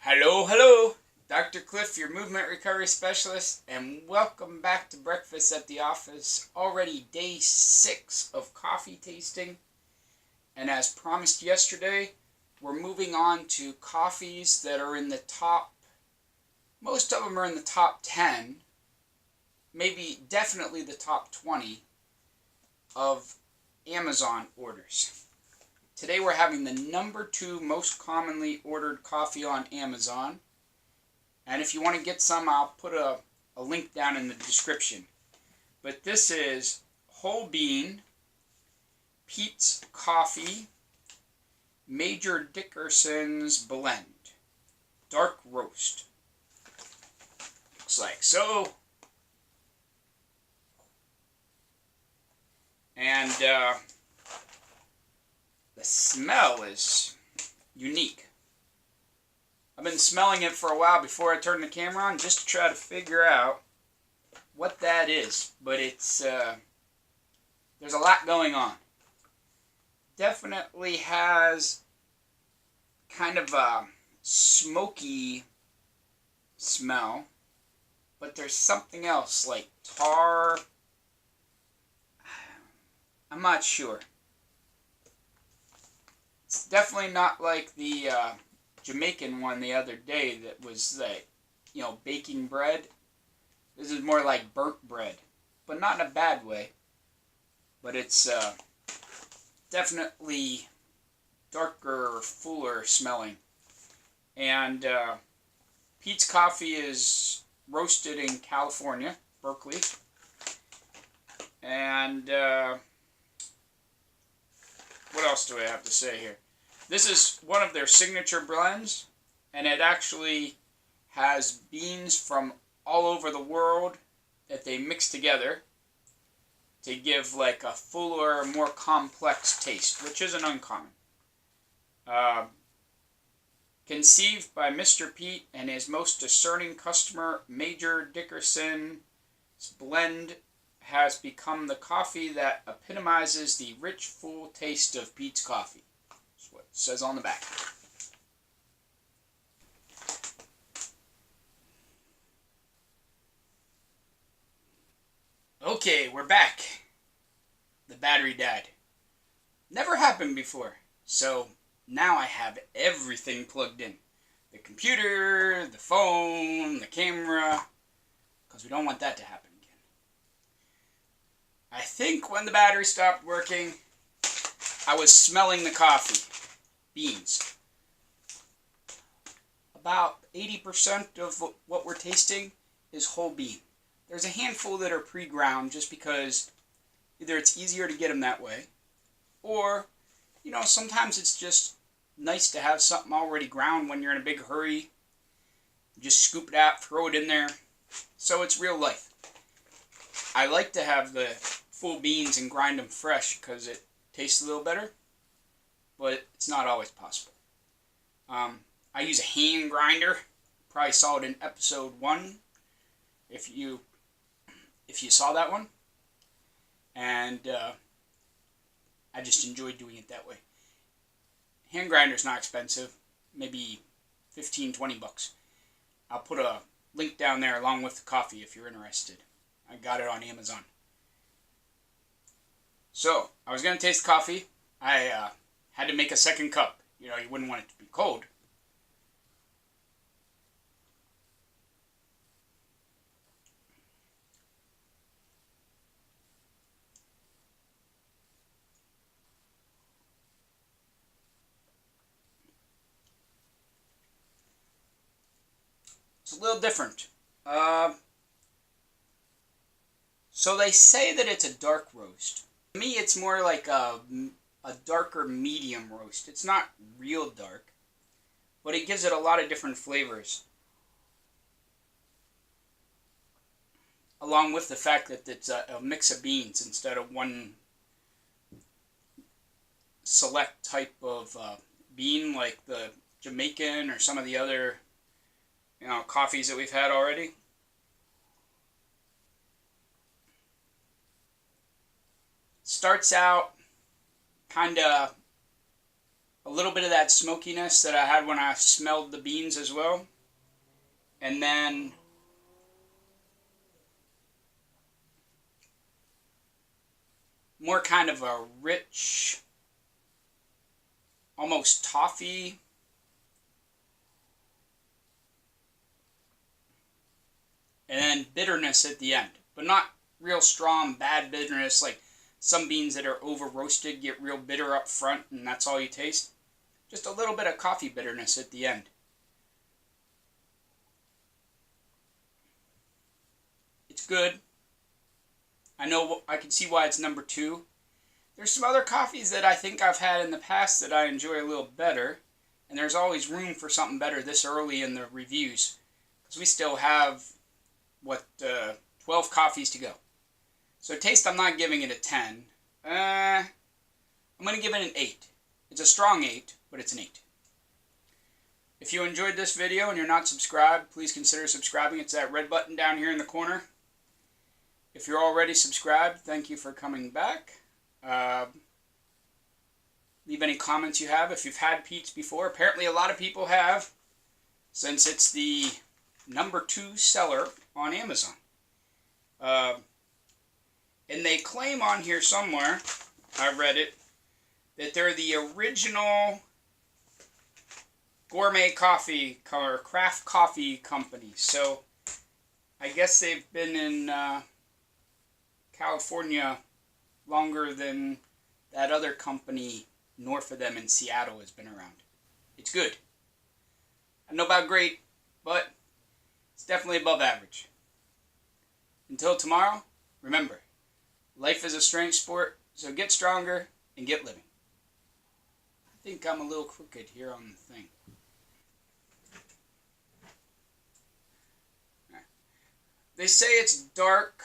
Hello, Dr. Clif, your movement recovery specialist, and welcome back to Breakfast at the Office. Already day 6 of coffee tasting, and as promised yesterday, we're moving on to coffees that are in the top, most of them are in the top 10, maybe definitely the top 20 of Amazon orders. Today we're having the number 2 most commonly ordered coffee on Amazon. And if you want to get some, I'll put a link down in the description. But this is whole bean, Peet's Coffee, Major Dickerson's Blend, dark roast. Looks like so. And the smell is unique. I've been smelling it for a while before I turned the camera on just to try to figure out what that is. But it's, there's a lot going on. Definitely has kind of a smoky smell. But there's something else like tar. I'm not sure. It's definitely not like the Jamaican one the other day that was like, baking bread. This is more like burnt bread, but not in a bad way. But it's definitely darker, fuller smelling. And Peet's Coffee is roasted in California, Berkeley. And what else do I have to say here? This is one of their signature blends, and it actually has beans from all over the world that they mix together to give like a fuller, more complex taste, which isn't uncommon. Conceived by Mr. Peet and his most discerning customer, Major Dickerson's Blend has become the coffee that epitomizes the rich, full taste of Peet's Coffee. That's what it says on the back. Okay, we're back. The battery died. Never happened before. So now I have everything plugged in. The computer, the phone, the camera, because we don't want that to happen. I think when the battery stopped working, I was smelling the coffee beans. About 80% of what we're tasting is whole bean. There's a handful that are pre-ground just because either it's easier to get them that way, or, sometimes it's just nice to have something already ground when you're in a big hurry. Just scoop it out, throw it in there. So it's real life. I like to have the full beans and grind them fresh because it tastes a little better, but it's not always possible. I use a hand grinder. Probably saw it in episode 1 if you saw that one. And I just enjoy doing it that way. Hand grinder's not expensive, maybe 15-20 bucks. I'll put a link down there along with the coffee if you're interested. I got it on Amazon. So, I was going to taste the coffee. I had to make a second cup. You wouldn't want it to be cold. It's a little different. So they say that it's a dark roast. To me, it's more like a darker medium roast. It's not real dark, but it gives it a lot of different flavors. Along with the fact that it's a mix of beans instead of one select type of bean like the Jamaican or some of the other coffees that we've had already. Starts out kind of a little bit of that smokiness that I had when I smelled the beans as well. And then more kind of a rich, almost toffee. And then bitterness at the end. But not real strong, bad bitterness like some beans that are over roasted get real bitter up front and that's all you taste. Just a little bit of coffee bitterness at the end. It's good. I can see why it's number 2. There's some other coffees that I think I've had in the past that I enjoy a little better. And there's always room for something better this early in the reviews. Because we still have, 12 coffees to go. So taste, I'm not giving it a 10. I'm going to give it an 8. It's a strong 8, but it's an 8. If you enjoyed this video and you're not subscribed, please consider subscribing. It's that red button down here in the corner. If you're already subscribed, thank you for coming back. Leave any comments you have if you've had Peets before. Apparently a lot of people have, since it's the number 2 seller on Amazon. And they claim on here somewhere, I read it, that they're the original gourmet coffee or craft coffee company. So I guess they've been in California longer than that other company north of them in Seattle has been around. It's good. I don't know about great, but it's definitely above average. Until tomorrow, remember, life is a strength sport, so get stronger and get living. I think I'm a little crooked here on the thing. They say it's dark